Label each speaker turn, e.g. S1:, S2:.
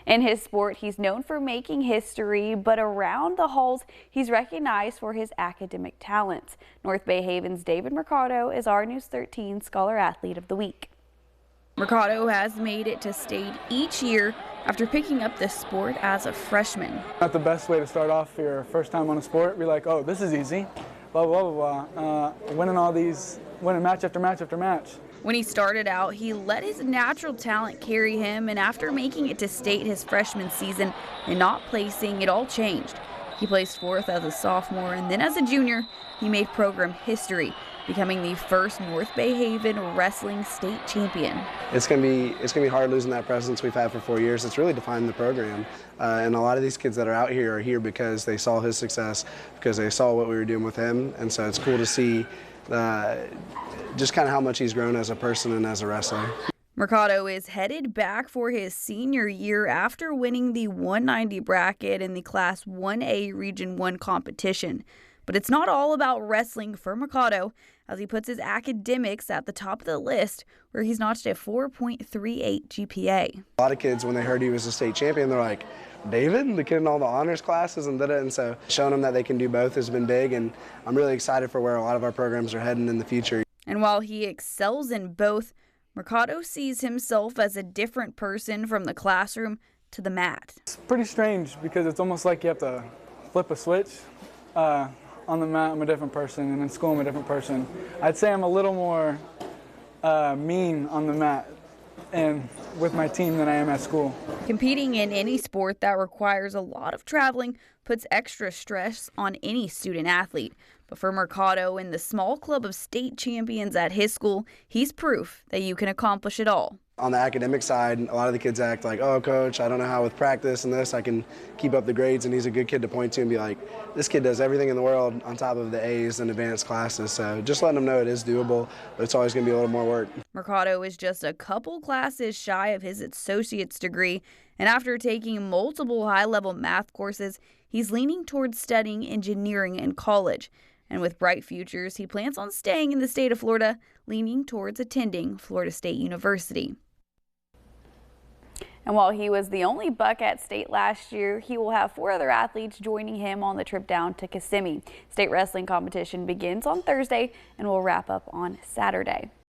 S1: In his sport, he's known for making history, but around the halls, he's recognized for his academic talents. North Bay Haven's David Mercado is our News 13 Scholar Athlete of the Week. Mercado has made it to state each year after picking up this sport as a freshman.
S2: Not the best way to start off your first time on a sport. Be like, oh, this is easy, blah, blah, blah, blah. Winning match after match after match.
S1: When he started out, he let his natural talent carry him, and after making it to state his freshman season and not placing, it all changed. He placed fourth as a sophomore, and then as a junior, he made program history, becoming the first North Bay Haven wrestling state champion.
S3: It's gonna be hard losing that presence we've had for 4 years. It's really defined the program, and a lot of these kids that are here because they saw his success, because they saw what we were doing with him, and so it's cool to see just kind of how much he's grown as a person and as a wrestler.
S1: Mercado is headed back for his senior year after winning the 190 bracket in the Class 1A Region 1 competition. But it's not all about wrestling for Mercado, as he puts his academics at the top of the list, where he's notched a 4.38 GPA.
S3: A lot of kids, when they heard he was a state champion, they're like, David, the kid in all the honors classes, and so showing them that they can do both has been big, and I'm really excited for where a lot of our programs are heading in the future.
S1: And while he excels in both, Mercado sees himself as a different person from the classroom to the mat.
S2: It's pretty strange because it's almost like you have to flip a switch. On the mat, I'm a different person, and in school, I'm a different person. I'd say I'm a little more mean on the mat and with my team than I am at school.
S1: Competing in any sport that requires a lot of traveling puts extra stress on any student athlete. But for Mercado and the small club of state champions at his school, he's proof that you can accomplish it all.
S3: On the academic side, a lot of the kids act like, oh, coach, I don't know how with practice and this I can keep up the grades, and he's a good kid to point to and be like, this kid does everything in the world on top of the A's and advanced classes. So just letting them know it is doable, but it's always going to be a little more work.
S1: Mercado is just a couple classes shy of his associate's degree, and after taking multiple high-level math courses, he's leaning towards studying engineering in college. And with bright futures, he plans on staying in the state of Florida, leaning towards attending Florida State University. And while he was the only Buck at state last year, he will have 4 other athletes joining him on the trip down to Kissimmee. State wrestling competition begins on Thursday and will wrap up on Saturday.